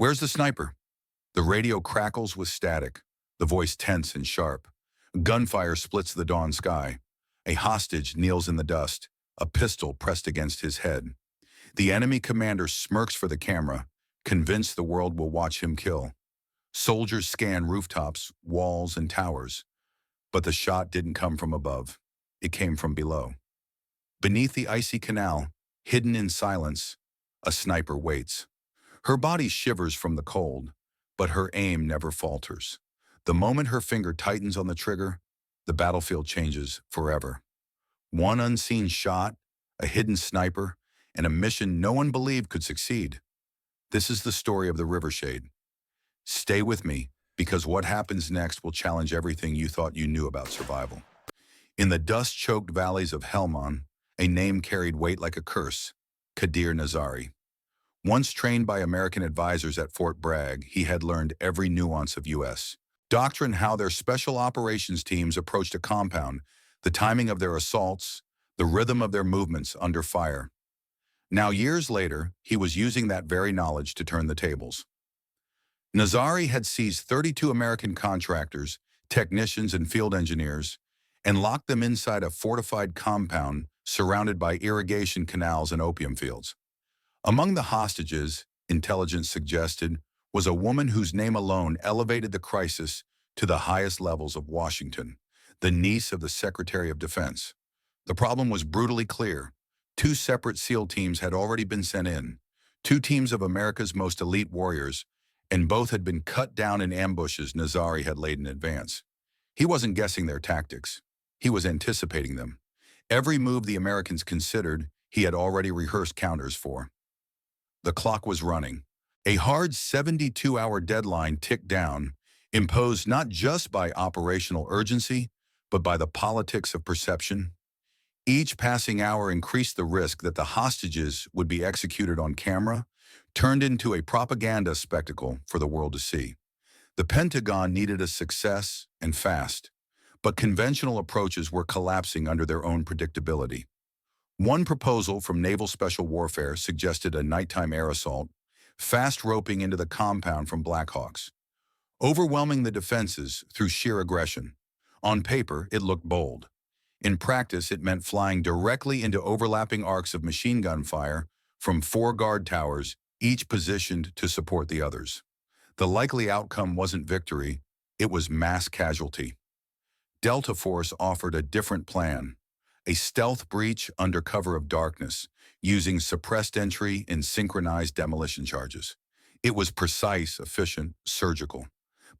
Where's the sniper? The radio crackles with static, the voice tense and sharp. Gunfire splits the dawn sky. A hostage kneels in the dust, a pistol pressed against his head. The enemy commander smirks for the camera, convinced the world will watch him kill. Soldiers scan rooftops, walls, and towers. But the shot didn't come from above. It came from below. Beneath the icy canal, hidden in silence, a sniper waits. Her body shivers from the cold, but her aim never falters. The moment her finger tightens on the trigger, the battlefield changes forever. One unseen shot, a hidden sniper, and a mission no one believed could succeed. This is the story of the Rivershade. Stay with me, because what happens next will challenge everything you thought you knew about survival. In the dust-choked valleys of Helmand, a name carried weight like a curse, Kadir Nazari. Once trained by American advisors at Fort Bragg, he had learned every nuance of U.S. doctrine, how their special operations teams approached a compound, the timing of their assaults, the rhythm of their movements under fire. Now, years later, he was using that very knowledge to turn the tables. Nazari had seized 32 American contractors, technicians, and field engineers, and locked them inside a fortified compound surrounded by irrigation canals and opium fields. Among the hostages, intelligence suggested, was a woman whose name alone elevated the crisis to the highest levels of Washington, the niece of the Secretary of Defense. The problem was brutally clear. Two separate SEAL teams had already been sent in, two teams of America's most elite warriors, and both had been cut down in ambushes Nazari had laid in advance. He wasn't guessing their tactics. He was anticipating them. Every move the Americans considered, he had already rehearsed counters for. The clock was running. A hard 72-hour deadline ticked down, imposed not just by operational urgency, but by the politics of perception. Each passing hour increased the risk that the hostages would be executed on camera, turned into a propaganda spectacle for the world to see. The Pentagon needed a success, and fast, but conventional approaches were collapsing under their own predictability. One proposal from Naval Special Warfare suggested a nighttime air assault, fast roping into the compound from Black Hawks, overwhelming the defenses through sheer aggression. On paper, it looked bold. In practice, it meant flying directly into overlapping arcs of machine gun fire from 4 guard towers, each positioned to support the others. The likely outcome wasn't victory, it was mass casualty. Delta Force offered a different plan, a stealth breach under cover of darkness, using suppressed entry and synchronized demolition charges. It was precise, efficient, surgical.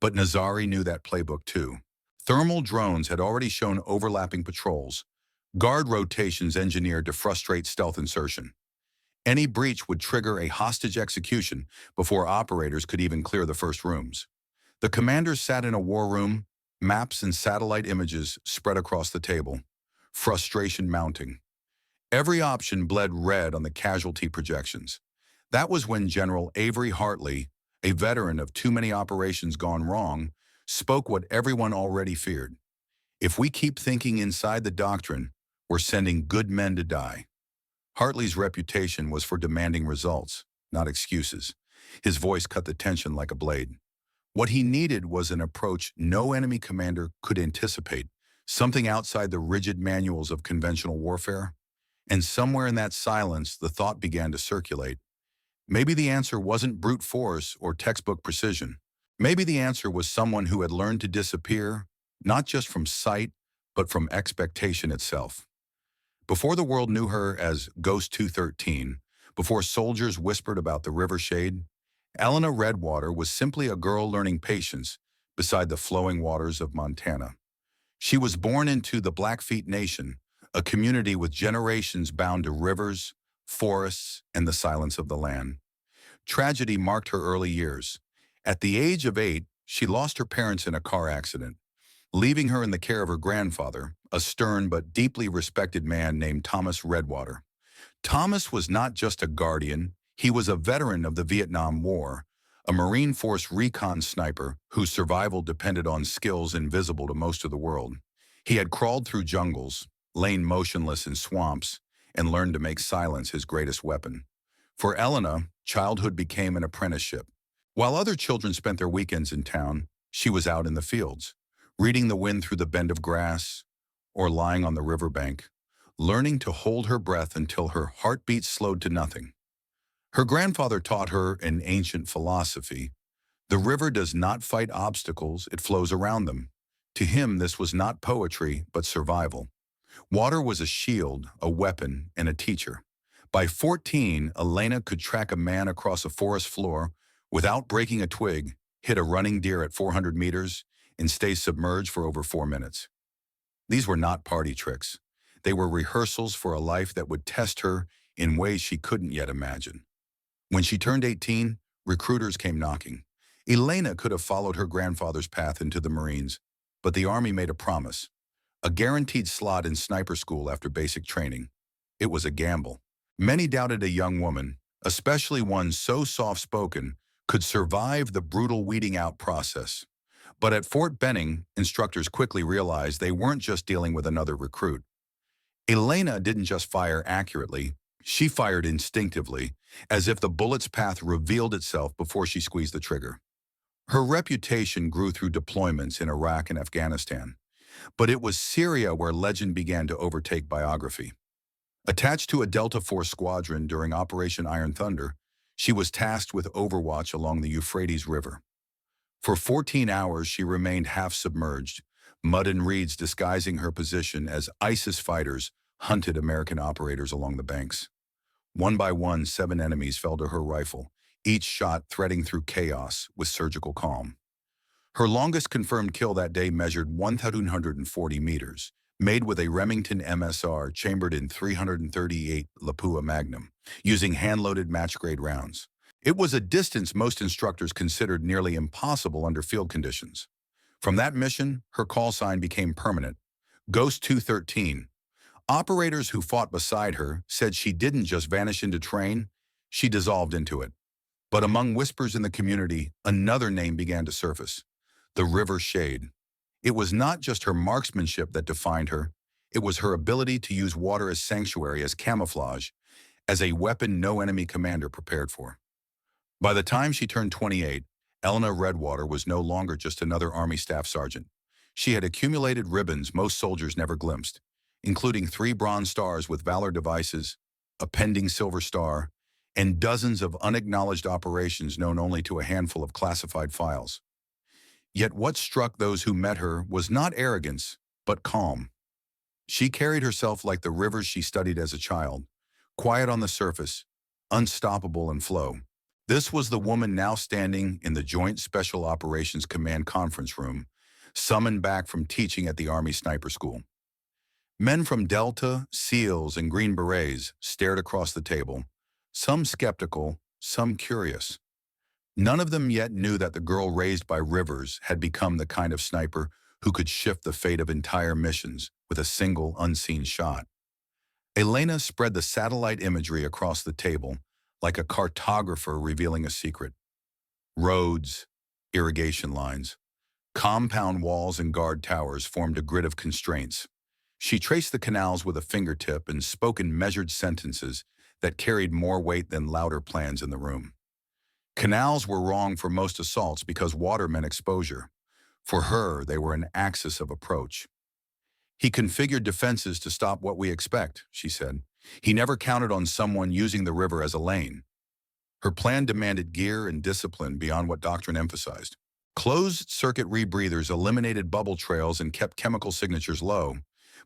But Nazari knew that playbook too. Thermal drones had already shown overlapping patrols, guard rotations engineered to frustrate stealth insertion. Any breach would trigger a hostage execution before operators could even clear the first rooms. The commanders sat in a war room, maps and satellite images spread across the table, frustration mounting. Every option bled red on the casualty projections. That was when General Avery Hartley, a veteran of too many operations gone wrong, spoke what everyone already feared. If we keep thinking inside the doctrine, we're sending good men to die. Hartley's reputation was for demanding results, not excuses. His voice cut the tension like a blade. What he needed was an approach no enemy commander could anticipate, something outside the rigid manuals of conventional warfare. And somewhere in that silence, the thought began to circulate. Maybe the answer wasn't brute force or textbook precision. Maybe the answer was someone who had learned to disappear, not just from sight, but from expectation itself. Before the world knew her as Ghost 213, before soldiers whispered about the Rivershade, Elena Redwater was simply a girl learning patience beside the flowing waters of Montana. She was born into the Blackfeet Nation, a community with generations bound to rivers, forests, and the silence of the land. Tragedy marked her early years. At the age of 8, she lost her parents in a car accident, leaving her in the care of her grandfather, a stern but deeply respected man named Thomas Redwater. Thomas was not just a guardian, he was a veteran of the Vietnam War, a Marine Force recon sniper whose survival depended on skills invisible to most of the world. He had crawled through jungles, lain motionless in swamps, and learned to make silence his greatest weapon. For Elena, childhood became an apprenticeship. While other children spent their weekends in town, she was out in the fields, reading the wind through the bend of grass or lying on the riverbank, learning to hold her breath until her heartbeat slowed to nothing. Her grandfather taught her an ancient philosophy. The river does not fight obstacles, it flows around them. To him, this was not poetry, but survival. Water was a shield, a weapon, and a teacher. By 14, Elena could track a man across a forest floor without breaking a twig, hit a running deer at 400 meters, and stay submerged for over 4 minutes. These were not party tricks. They were rehearsals for a life that would test her in ways she couldn't yet imagine. When she turned 18, recruiters came knocking. Elena could have followed her grandfather's path into the Marines, but the Army made a promise, a guaranteed slot in sniper school after basic training. It was a gamble. Many doubted a young woman, especially one so soft-spoken, could survive the brutal weeding out process. But at Fort Benning, instructors quickly realized they weren't just dealing with another recruit. Elena didn't just fire accurately, she fired instinctively, as if the bullet's path revealed itself before she squeezed the trigger. Her reputation grew through deployments in Iraq and Afghanistan, but it was Syria where legend began to overtake biography. Attached to a Delta Force squadron during Operation Iron Thunder, she was tasked with overwatch along the Euphrates River. For 14 hours, she remained half-submerged, mud and reeds disguising her position as ISIS fighters hunted American operators along the banks. One by one, 7 enemies fell to her rifle, each shot threading through chaos with surgical calm. Her longest confirmed kill that day measured 1,140 meters, made with a Remington MSR chambered in 338 Lapua Magnum, using hand-loaded match-grade rounds. It was a distance most instructors considered nearly impossible under field conditions. From that mission, her call sign became permanent, Ghost 213. Operators who fought beside her said she didn't just vanish into terrain, she dissolved into it. But among whispers in the community, another name began to surface, the River Shade. It was not just her marksmanship that defined her, it was her ability to use water as sanctuary, as camouflage, as a weapon no enemy commander prepared for. By the time she turned 28, Elena Redwater was no longer just another Army staff sergeant. She had accumulated ribbons most soldiers never glimpsed, including 3 Bronze Stars with Valor devices, a pending Silver Star, and dozens of unacknowledged operations known only to a handful of classified files. Yet what struck those who met her was not arrogance, but calm. She carried herself like the rivers she studied as a child, quiet on the surface, unstoppable in flow. This was the woman now standing in the Joint Special Operations Command conference room, summoned back from teaching at the Army Sniper School. Men from Delta, SEALs, and Green Berets stared across the table, some skeptical, some curious. None of them yet knew that the girl raised by rivers had become the kind of sniper who could shift the fate of entire missions with a single unseen shot. Elena spread the satellite imagery across the table like a cartographer revealing a secret. Roads, irrigation lines, compound walls and guard towers formed a grid of constraints. She traced the canals with a fingertip and spoke in measured sentences that carried more weight than louder plans in the room. Canals were wrong for most assaults because water meant exposure. For her, they were an axis of approach. He configured defenses to stop what we expect, she said. He never counted on someone using the river as a lane. Her plan demanded gear and discipline beyond what doctrine emphasized. Closed-circuit rebreathers eliminated bubble trails and kept chemical signatures low,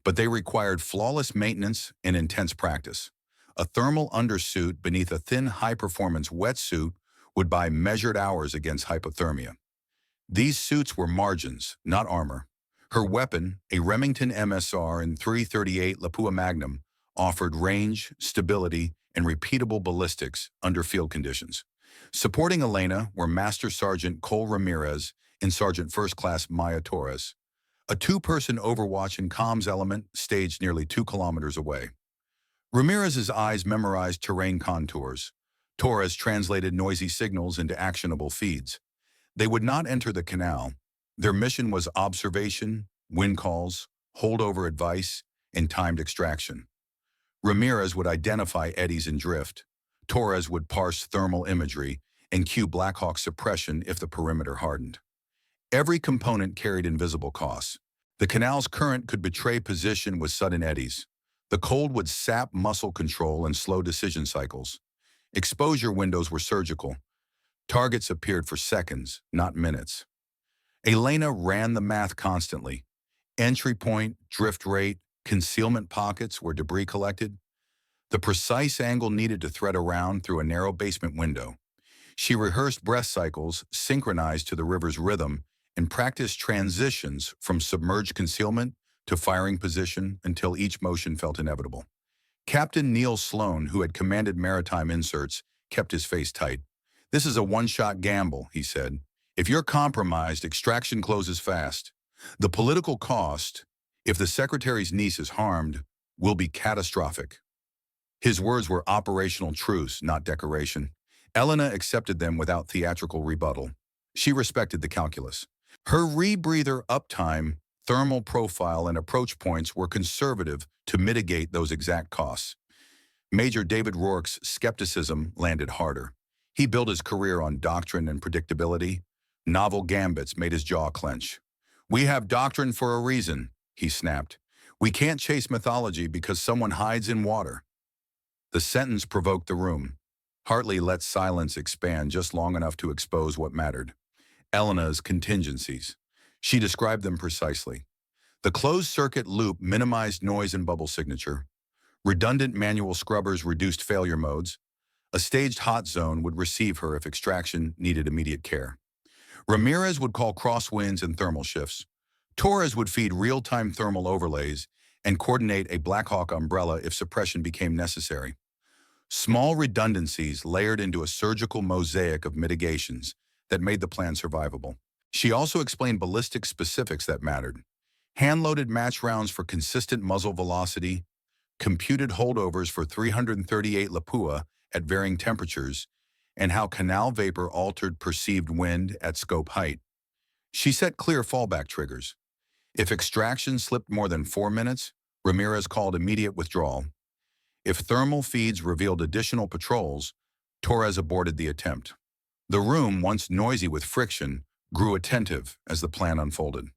but they required flawless maintenance and intense practice. A thermal undersuit beneath a thin, high-performance wetsuit would buy measured hours against hypothermia. These suits were margins, not armor. Her weapon, a Remington MSR and 338 Lapua Magnum, offered range, stability, and repeatable ballistics under field conditions. Supporting Elena were Master Sergeant Cole Ramirez and Sergeant First Class Maya Torres, a 2-person overwatch and comms element staged nearly 2 kilometers away. Ramirez's eyes memorized terrain contours. Torres translated noisy signals into actionable feeds. They would not enter the canal. Their mission was observation, wind calls, holdover advice, and timed extraction. Ramirez would identify eddies and drift. Torres would parse thermal imagery, and cue Blackhawk suppression if the perimeter hardened. Every component carried invisible costs. The canal's current could betray position with sudden eddies. The cold would sap muscle control and slow decision cycles. Exposure windows were surgical. Targets appeared for seconds, not minutes. Elena ran the math constantly. Entry point, drift rate, concealment pockets where debris collected. The precise angle needed to thread around through a narrow basement window. She rehearsed breath cycles synchronized to the river's rhythm and practiced transitions from submerged concealment to firing position until each motion felt inevitable. Captain Neil Sloan, who had commanded maritime inserts, kept his face tight. "This is a one-shot gamble," he said. "If you're compromised, extraction closes fast. The political cost, if the secretary's niece is harmed, will be catastrophic." His words were operational truce, not decoration. Elena accepted them without theatrical rebuttal. She respected the calculus. Her rebreather uptime, thermal profile, and approach points were conservative to mitigate those exact costs. Major David Rourke's skepticism landed harder. He built his career on doctrine and predictability. Novel gambits made his jaw clench. "We have doctrine for a reason," he snapped. "We can't chase mythology because someone hides in water." The sentence provoked the room. Hartley let silence expand just long enough to expose what mattered. Elena's contingencies. She described them precisely. The closed-circuit loop minimized noise and bubble signature. Redundant manual scrubbers reduced failure modes. A staged hot zone would receive her if extraction needed immediate care. Ramirez would call crosswinds and thermal shifts. Torres would feed real-time thermal overlays and coordinate a Blackhawk umbrella if suppression became necessary. Small redundancies layered into a surgical mosaic of mitigations that made the plan survivable. She also explained ballistic specifics that mattered. Hand-loaded match rounds for consistent muzzle velocity, computed holdovers for 338 Lapua at varying temperatures, and how canal vapor altered perceived wind at scope height. She set clear fallback triggers. If extraction slipped more than 4 minutes, Ramirez called immediate withdrawal. If thermal feeds revealed additional patrols, Torres aborted the attempt. The room, once noisy with friction, grew attentive as the plan unfolded.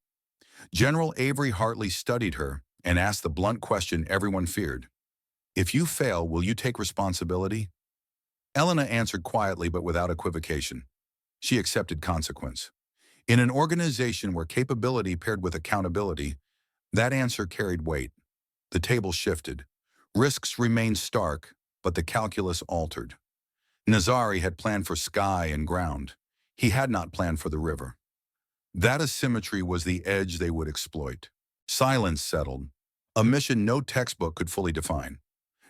General Avery Hartley studied her and asked the blunt question everyone feared. "If you fail, will you take responsibility?" Elena answered quietly but without equivocation. She accepted consequence. In an organization where capability paired with accountability, that answer carried weight. The table shifted. Risks remained stark, but the calculus altered. Nazari had planned for sky and ground. He had not planned for the river. That asymmetry was the edge they would exploit. Silence settled, a mission no textbook could fully define.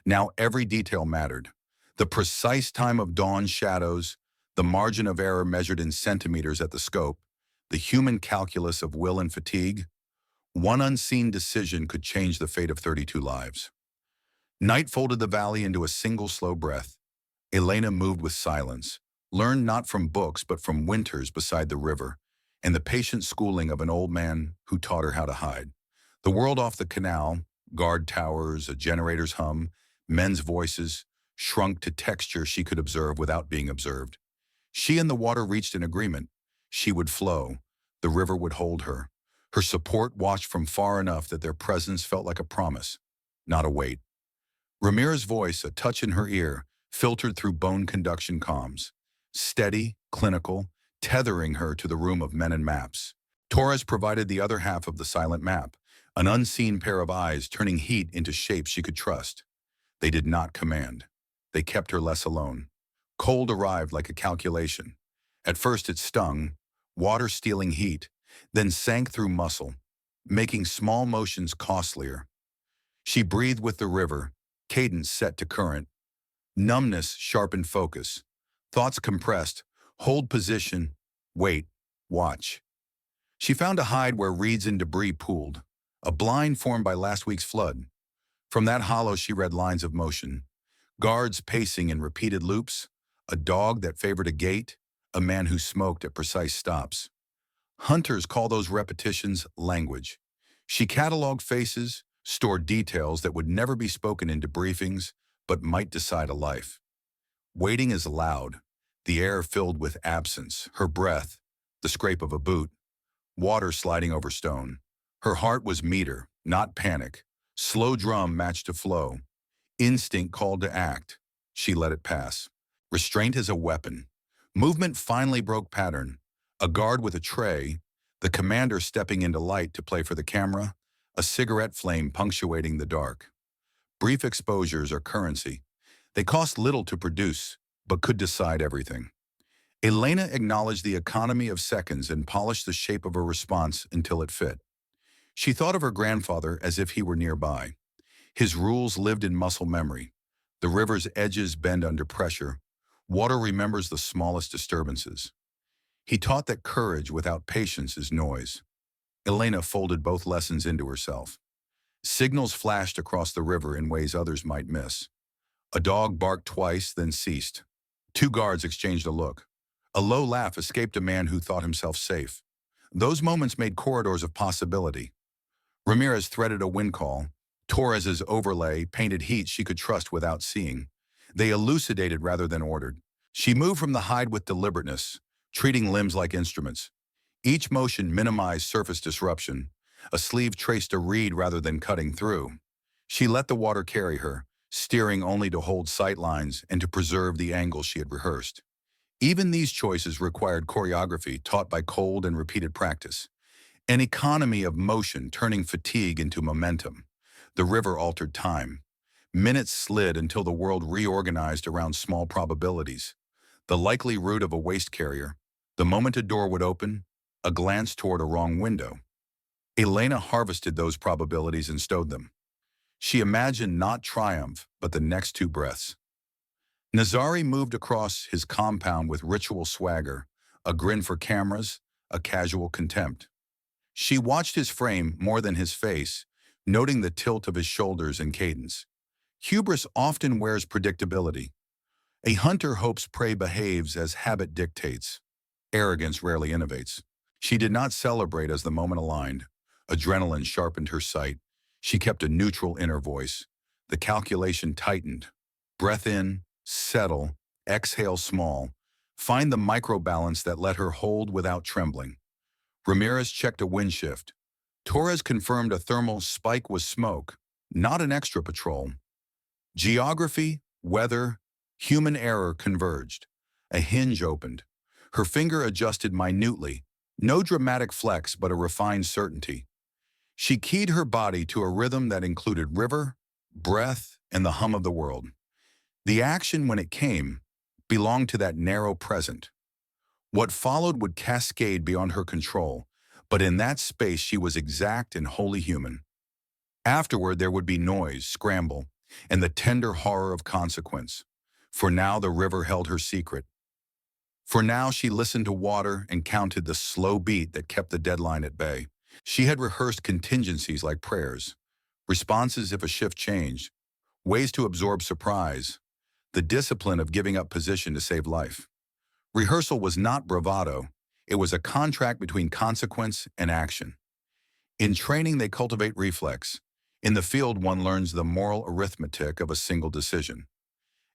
Now every detail mattered. The precise time of dawn shadows, the margin of error measured in centimeters at the scope, the human calculus of will and fatigue. One unseen decision could change the fate of 32 lives. Night folded the valley into a single slow breath. Elena moved with silence, learned not from books but from winters beside the river, and the patient schooling of an old man who taught her how to hide. The world off the canal, guard towers, a generator's hum, men's voices, shrunk to texture she could observe without being observed. She and the water reached an agreement. She would flow. The river would hold her. Her support watched from far enough that their presence felt like a promise, not a weight. Ramirez's voice, a touch in her ear, filtered through bone conduction comms. Steady, clinical, tethering her to the room of men and maps. Torres provided the other half of the silent map, an unseen pair of eyes turning heat into shapes she could trust. They did not command. They kept her less alone. Cold arrived like a calculation. At first it stung, water stealing heat, then sank through muscle, making small motions costlier. She breathed with the river, cadence set to current. Numbness sharpened focus. Thoughts compressed. Hold position. Wait. Watch. She found a hide where reeds and debris pooled, a blind formed by last week's flood. From that hollow she read lines of motion. Guards pacing in repeated loops, a dog that favored a gait, a man who smoked at precise stops. Hunters call those repetitions language. She cataloged faces, stored details that would never be spoken in debriefings, but might decide a life. Waiting is loud. the air filled with absence, her breath, the scrape of a boot, water sliding over stone. Her heart was meter, not panic. Slow drum matched to flow. Instinct called to act. She let it pass. Restraint is a weapon. Movement finally broke pattern. A guard with a tray, the commander stepping into light to play for the camera, a cigarette flame punctuating the dark. Brief exposures are currency. They cost little to produce, but could decide everything. Elena acknowledged the economy of seconds and polished the shape of her response until it fit. She thought of her grandfather as if he were nearby. His rules lived in muscle memory. The river's edges bend under pressure. Water remembers the smallest disturbances. He taught that courage without patience is noise. Elena folded both lessons into herself. Signals flashed across the river in ways others might miss. A dog barked twice, then ceased. Two guards exchanged a look. A low laugh escaped a man who thought himself safe. Those moments made corridors of possibility. Ramirez threaded a wind call. Torres's overlay painted heat she could trust without seeing. They elucidated rather than ordered. She moved from the hide with deliberateness, treating limbs like instruments. Each motion minimized surface disruption. A sleeve traced a reed rather than cutting through. She let the water carry her, steering only to hold sight lines and to preserve the angle she had rehearsed. Even these choices required choreography taught by cold and repeated practice. An economy of motion turning fatigue into momentum. The river altered time. Minutes slid until the world reorganized around small probabilities. The likely route of a waste carrier, the moment a door would open, a glance toward a wrong window. Elena harvested those probabilities and stowed them. She imagined not triumph, but the next two breaths. Nazari moved across his compound with ritual swagger, a grin for cameras, a casual contempt. She watched his frame more than his face, noting the tilt of his shoulders and cadence. Hubris often wears predictability. A hunter hopes prey behaves as habit dictates. Arrogance rarely innovates. She did not celebrate as the moment aligned. Adrenaline sharpened her sight. She kept a neutral inner voice. The calculation tightened. Breath in, settle, exhale small. Find the microbalance that let her hold without trembling. Ramirez checked a wind shift. Torres confirmed a thermal spike was smoke, not an extra patrol. Geography, weather, human error converged. A hinge opened. Her finger adjusted minutely. No dramatic flex, but a refined certainty. She keyed her body to a rhythm that included river, breath, and the hum of the world. The action, when it came, belonged to that narrow present. What followed would cascade beyond her control, but in that space she was exact and wholly human. Afterward there would be noise, scramble, and the tender horror of consequence. For now the river held her secret. For now she listened to water and counted the slow beat that kept the deadline at bay. She had rehearsed contingencies like prayers, responses if a shift changed, ways to absorb surprise, the discipline of giving up position to save life. Rehearsal was not bravado. It was a contract between consequence and action. In training, they cultivate reflex. In the field, one learns the moral arithmetic of a single decision.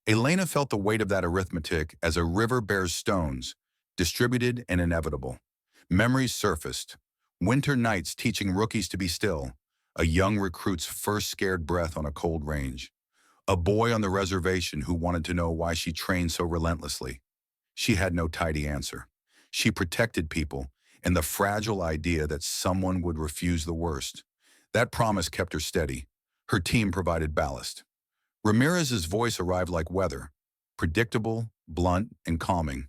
Elena felt the weight of that arithmetic as a river bears stones, distributed and inevitable. Memories surfaced. Winter nights teaching rookies to be still. A young recruit's first scared breath on a cold range. A boy on the reservation who wanted to know why she trained so relentlessly. She had no tidy answer. She protected people and the fragile idea that someone would refuse the worst. That promise kept her steady. Her team provided ballast. Ramirez's voice arrived like weather, predictable, blunt, and calming.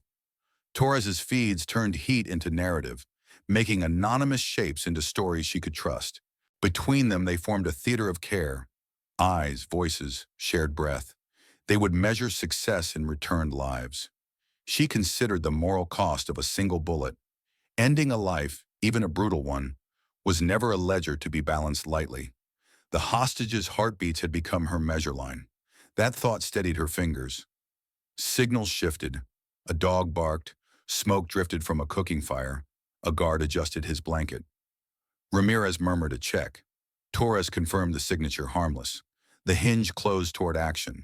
Torres's feeds turned heat into narrative, making anonymous shapes into stories she could trust. Between them, they formed a theater of care. Eyes, voices, shared breath. They would measure success in returned lives. She considered the moral cost of a single bullet. Ending a life, even a brutal one, was never a ledger to be balanced lightly. The hostage's heartbeats had become her measure line. That thought steadied her fingers. Signals shifted. A dog barked. Smoke drifted from a cooking fire. A guard adjusted his blanket. Ramirez murmured a check. Torres confirmed the signature harmless. The hinge closed toward action.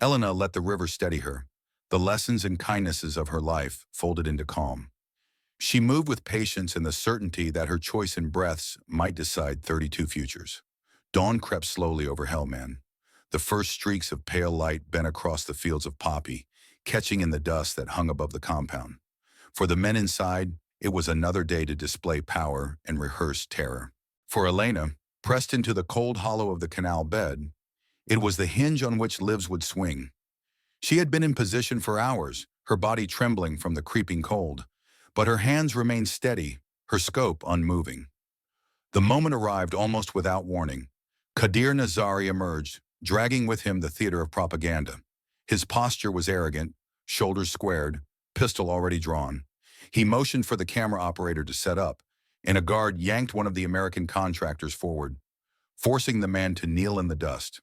Elena let the river steady her. the lessons and kindnesses of her life folded into calm. She moved with patience and the certainty that her choice in breaths might decide 32 futures. Dawn crept slowly over Hellman. The first streaks of pale light bent across the fields of poppy, catching in the dust that hung above the compound. For the men inside, it was another day to display power and rehearse terror. For Elena, pressed into the cold hollow of the canal bed, it was the hinge on which lives would swing. She had been in position for hours, her body trembling from the creeping cold, but her hands remained steady, her scope unmoving. The moment arrived almost without warning. Kadir Nazari emerged, dragging with him the theater of propaganda. His posture was arrogant, shoulders squared, pistol already drawn. He motioned for the camera operator to set up, and a guard yanked one of the American contractors forward, forcing the man to kneel in the dust.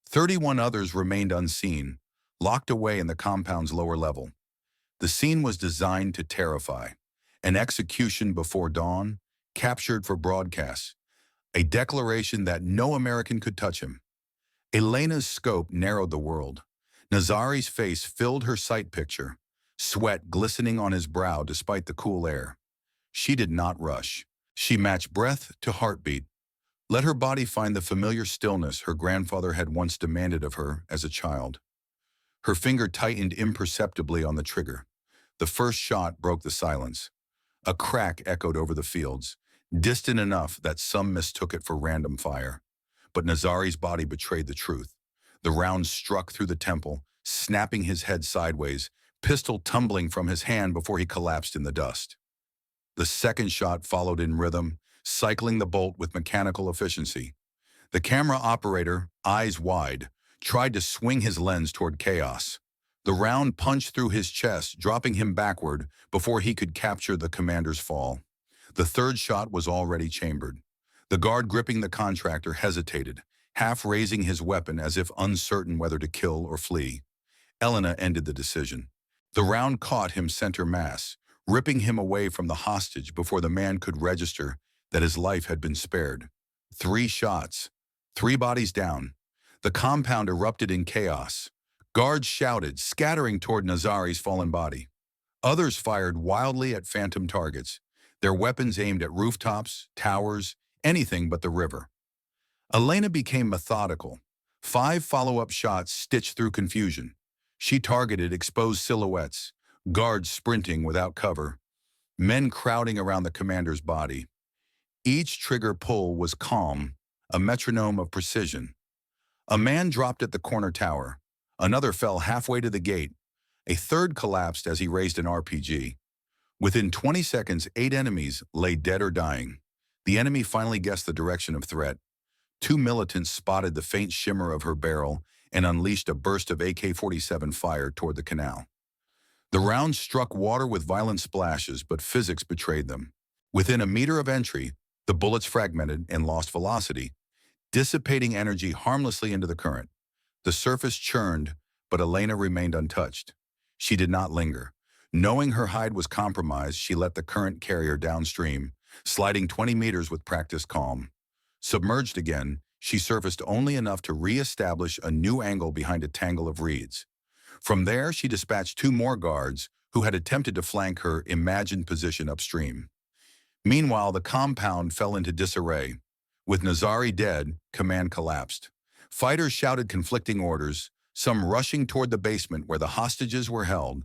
31 others remained unseen, locked away in the compound's lower level. The scene was designed to terrify. An execution before dawn, captured for broadcast. A declaration that no American could touch him. Elena's scope narrowed the world. Nazari's face filled her sight picture, sweat glistening on his brow despite the cool air. She did not rush. She matched breath to heartbeat. Let her body find the familiar stillness her grandfather had once demanded of her as a child. Her finger tightened imperceptibly on the trigger. The first shot broke the silence. A crack echoed over the fields, distant enough that some mistook it for random fire. But Nazari's body betrayed the truth. The round struck through the temple, snapping his head sideways, pistol tumbling from his hand before he collapsed in the dust. The second shot followed in rhythm, cycling the bolt with mechanical efficiency. The camera operator, eyes wide, tried to swing his lens toward chaos. The round punched through his chest, dropping him backward before he could capture the commander's fall. The third shot was already chambered. The guard gripping the contractor hesitated, half raising his weapon as if uncertain whether to kill or flee. Elena ended the decision. The round caught him center mass, ripping him away from the hostage before the man could register that his life had been spared. 3 shots, 3 bodies down. The compound erupted in chaos. Guards shouted, scattering toward Nazari's fallen body. Others fired wildly at phantom targets, their weapons aimed at rooftops, towers, anything but the river. Elena became methodical. 5 follow-up shots stitched through confusion. She targeted exposed silhouettes, guards sprinting without cover, men crowding around the commander's body. Each trigger pull was calm, a metronome of precision. A man dropped at the corner tower. Another fell halfway to the gate. A third collapsed as he raised an RPG. Within 20 seconds, 8 enemies lay dead or dying. The enemy finally guessed the direction of threat. 2 militants spotted the faint shimmer of her barrel and unleashed a burst of AK-47 fire toward the canal. The rounds struck water with violent splashes, but physics betrayed them. Within a meter of entry, the bullets fragmented and lost velocity, dissipating energy harmlessly into the current. The surface churned, but Elena remained untouched. She did not linger. Knowing her hide was compromised, she let the current carry her downstream, sliding 20 meters with practiced calm. Submerged again, she surfaced only enough to re-establish a new angle behind a tangle of reeds. From there, she dispatched 2 more guards who had attempted to flank her imagined position upstream. Meanwhile, the compound fell into disarray. With Nazari dead, command collapsed. Fighters shouted conflicting orders, some rushing toward the basement where the hostages were held,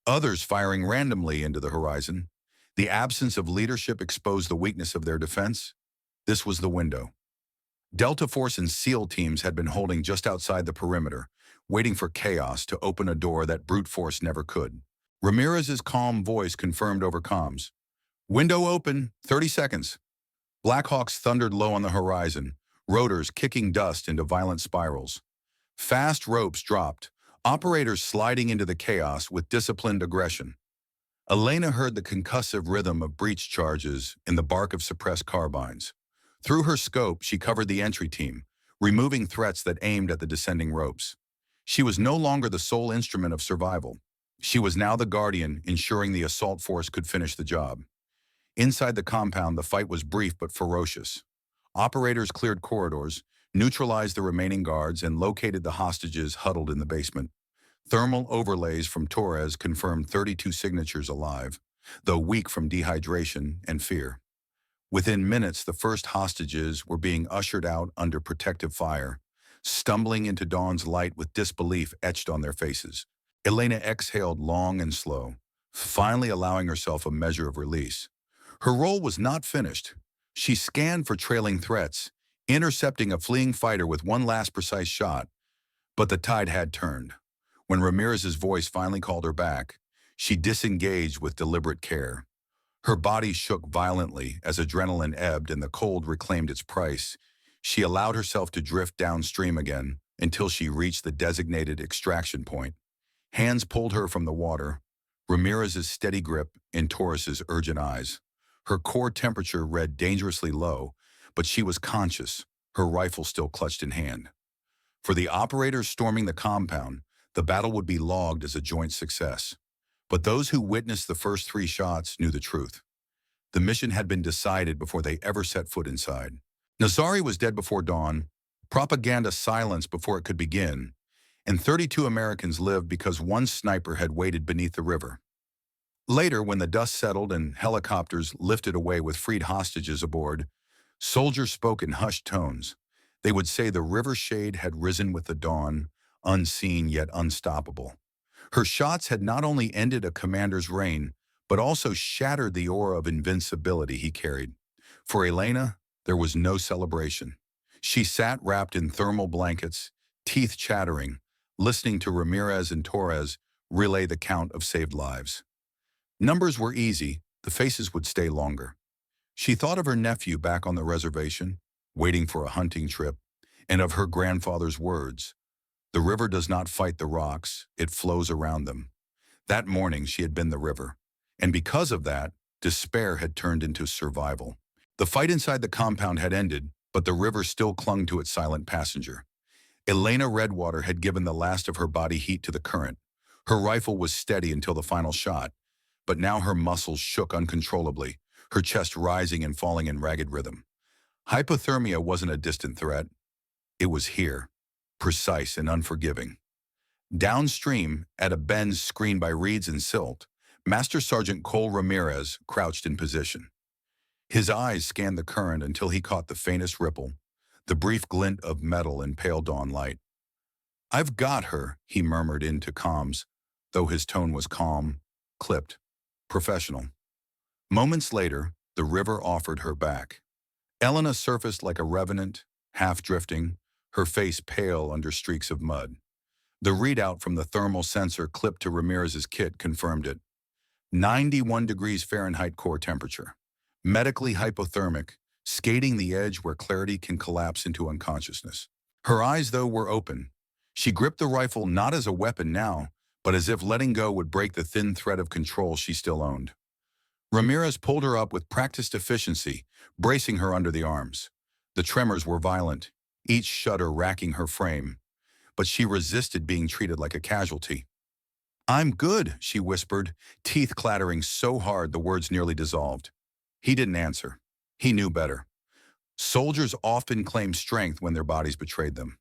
others firing randomly into the horizon. The absence of leadership exposed the weakness of their defense. This was the window. Delta Force and SEAL teams had been holding just outside the perimeter, waiting for chaos to open a door that brute force never could. Ramirez's calm voice confirmed over comms. Window open, 30 seconds. Blackhawks thundered low on the horizon, rotors kicking dust into violent spirals. Fast ropes dropped, operators sliding into the chaos with disciplined aggression. Elena heard the concussive rhythm of breach charges in the bark of suppressed carbines. Through her scope, she covered the entry team, removing threats that aimed at the descending ropes. She was no longer the sole instrument of survival. She was now the guardian, ensuring the assault force could finish the job. Inside the compound, the fight was brief but ferocious. Operators cleared corridors, neutralized the remaining guards, and located the hostages huddled in the basement. Thermal overlays from Torres confirmed 32 signatures alive, though weak from dehydration and fear. Within minutes, the first hostages were being ushered out under protective fire, stumbling into dawn's light with disbelief etched on their faces. Elena exhaled long and slow, finally allowing herself a measure of release. Her role was not finished. She scanned for trailing threats, intercepting a fleeing fighter with one last precise shot, but the tide had turned. When Ramirez's voice finally called her back, she disengaged with deliberate care. Her body shook violently as adrenaline ebbed and the cold reclaimed its price. She allowed herself to drift downstream again until she reached the designated extraction point. Hands pulled her from the water, Ramirez's steady grip in Torres's urgent eyes. Her core temperature read dangerously low, but she was conscious, her rifle still clutched in hand. For the operators storming the compound, the battle would be logged as a joint success. But those who witnessed the first 3 shots knew the truth. The mission had been decided before they ever set foot inside. Nazari was dead before dawn, propaganda silenced before it could begin, and 32 Americans lived because one sniper had waited beneath the river. Later, when the dust settled and helicopters lifted away with freed hostages aboard, soldiers spoke in hushed tones. They would say the river shade had risen with the dawn, unseen yet unstoppable. Her shots had not only ended a commander's reign, but also shattered the aura of invincibility he carried. For Elena, there was no celebration. She sat wrapped in thermal blankets, teeth chattering, listening to Ramirez and Torres relay the count of saved lives. Numbers were easy, the faces would stay longer. She thought of her nephew back on the reservation, waiting for a hunting trip, and of her grandfather's words. The river does not fight the rocks, it flows around them. That morning she had been the river, and because of that, despair had turned into survival. The fight inside the compound had ended, but the river still clung to its silent passenger. Elena Redwater had given the last of her body heat to the current. Her rifle was steady until the final shot, but now her muscles shook uncontrollably, her chest rising and falling in ragged rhythm. Hypothermia wasn't a distant threat. It was here, precise and unforgiving. Downstream, at a bend screened by reeds and silt, Master Sergeant Cole Ramirez crouched in position. His eyes scanned the current until he caught the faintest ripple, the brief glint of metal in pale dawn light. "I've got her," he murmured into comms, though his tone was calm, clipped, professional. Moments later, the river offered her back. Elena surfaced like a revenant, half-drifting, her face pale under streaks of mud. The readout from the thermal sensor clipped to Ramirez's kit confirmed it. 91 degrees Fahrenheit core temperature. Medically hypothermic, skating the edge where clarity can collapse into unconsciousness. Her eyes, though, were open. She gripped the rifle not as a weapon now, but as if letting go would break the thin thread of control she still owned. Ramirez pulled her up with practiced efficiency, bracing her under the arms. The tremors were violent, each shudder racking her frame, but she resisted being treated like a casualty. "I'm good," she whispered, teeth clattering so hard the words nearly dissolved. He didn't answer. He knew better. Soldiers often claimed strength when their bodies betrayed them.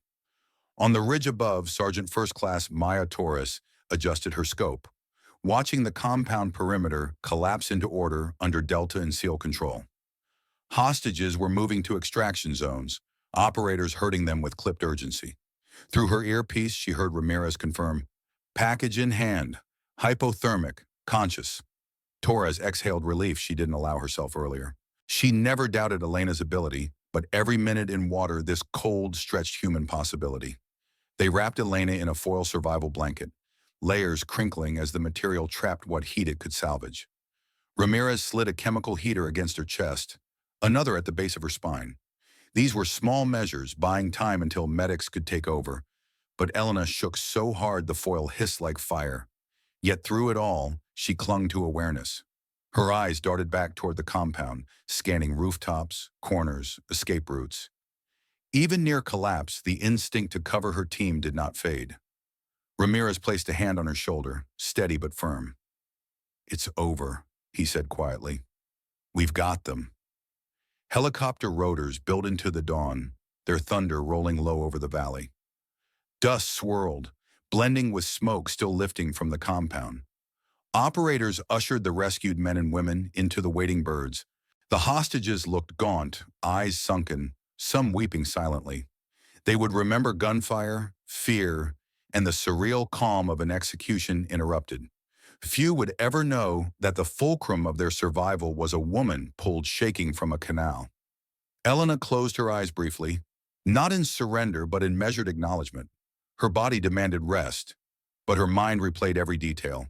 On the ridge above, Sergeant First Class Maya Torres adjusted her scope, watching the compound perimeter collapse into order under Delta and SEAL control. Hostages were moving to extraction zones, operators herding them with clipped urgency. Through her earpiece, she heard Ramirez confirm, "Package in hand, hypothermic, conscious." Torres exhaled relief she didn't allow herself earlier. She never doubted Elena's ability, but every minute in water, this cold, stretched human possibility. They wrapped Elena in a foil survival blanket, layers crinkling as the material trapped what heat it could salvage. Ramirez slid a chemical heater against her chest, another at the base of her spine. These were small measures, buying time until medics could take over, but Elena shook so hard the foil hissed like fire. Yet through it all, she clung to awareness. Her eyes darted back toward the compound, scanning rooftops, corners, escape routes. Even near collapse, the instinct to cover her team did not fade. Ramirez placed a hand on her shoulder, steady but firm. "It's over," he said quietly. "We've got them." Helicopter rotors built into the dawn, their thunder rolling low over the valley. Dust swirled, blending with smoke still lifting from the compound. Operators ushered the rescued men and women into the waiting birds. The hostages looked gaunt, eyes sunken, some weeping silently. They would remember gunfire, fear, and the surreal calm of an execution interrupted. Few would ever know that the fulcrum of their survival was a woman pulled shaking from a canal. Elena closed her eyes briefly, not in surrender but in measured acknowledgement. Her body demanded rest, but her mind replayed every detail.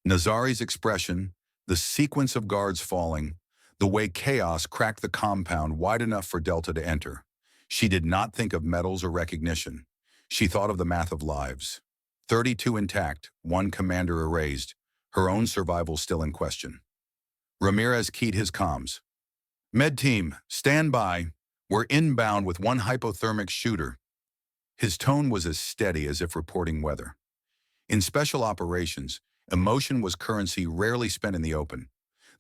Nazari's expression, the sequence of guards falling, the way chaos cracked the compound wide enough for Delta to enter. She did not think of medals or recognition. She thought of the math of lives. 32 intact, one commander erased, her own survival still in question. Ramirez keyed his comms. Med team, stand by. We're inbound with one hypothermic shooter. His tone was as steady as if reporting weather. In special operations, emotion was currency rarely spent in the open.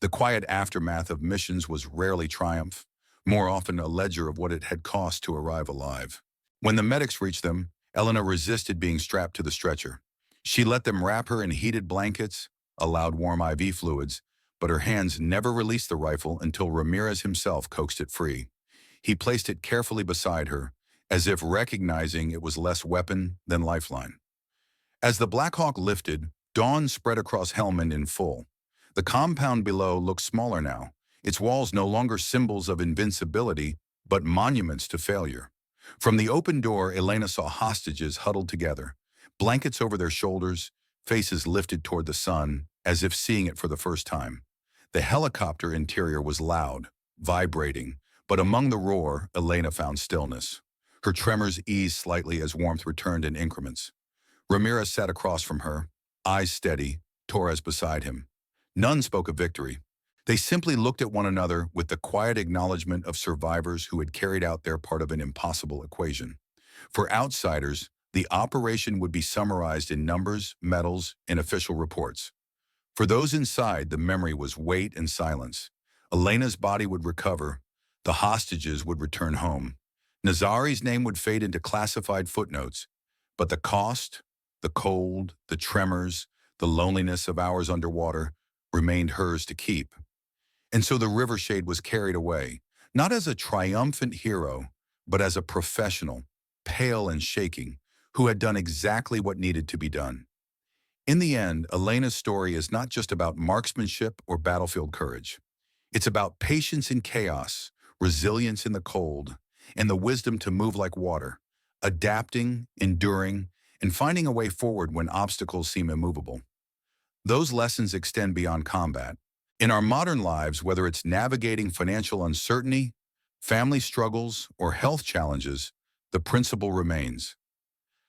The quiet aftermath of missions was rarely triumph, more often a ledger of what it had cost to arrive alive. When the medics reached them, Elena resisted being strapped to the stretcher. She let them wrap her in heated blankets, allowed warm IV fluids, but her hands never released the rifle until Ramirez himself coaxed it free. He placed it carefully beside her, as if recognizing it was less weapon than lifeline. As the Black Hawk lifted, dawn spread across Helmand in full. The compound below looked smaller now, its walls no longer symbols of invincibility, but monuments to failure. From the open door, Elena saw hostages huddled together, blankets over their shoulders, faces lifted toward the sun, as if seeing it for the first time. The helicopter interior was loud, vibrating, but among the roar, Elena found stillness. Her tremors eased slightly as warmth returned in increments. Ramirez sat across from her, eyes steady, Torres beside him. None spoke of victory. They simply looked at one another with the quiet acknowledgement of survivors who had carried out their part of an impossible equation. For outsiders, the operation would be summarized in numbers, medals, and official reports. For those inside, the memory was weight and silence. Elena's body would recover. The hostages would return home. Nazari's name would fade into classified footnotes. But the cost, the cold, the tremors, the loneliness of hours underwater remained hers to keep. And so the river shade was carried away, not as a triumphant hero, but as a professional, pale and shaking, who had done exactly what needed to be done. In the end, Elena's story is not just about marksmanship or battlefield courage. It's about patience in chaos, resilience in the cold, and the wisdom to move like water, adapting, enduring, and finding a way forward when obstacles seem immovable. Those lessons extend beyond combat. In our modern lives, whether it's navigating financial uncertainty, family struggles, or health challenges, the principle remains.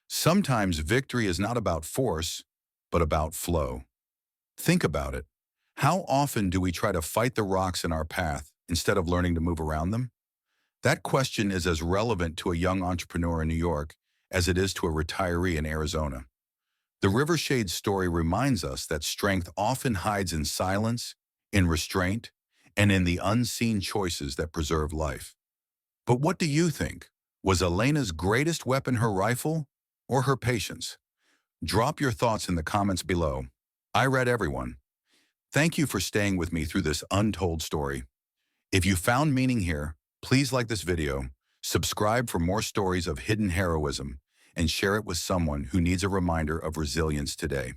Sometimes victory is not about force, but about flow. Think about it. How often do we try to fight the rocks in our path instead of learning to move around them? That question is as relevant to a young entrepreneur in New York as it is to a retiree in Arizona. The Rivershade story reminds us that strength often hides in silence, in restraint, and in the unseen choices that preserve life. But what do you think? Was Elena's greatest weapon her rifle or her patience? Drop your thoughts in the comments below. I read everyone. Thank you for staying with me through this untold story. If you found meaning here, please like this video, subscribe for more stories of hidden heroism, and share it with someone who needs a reminder of resilience today.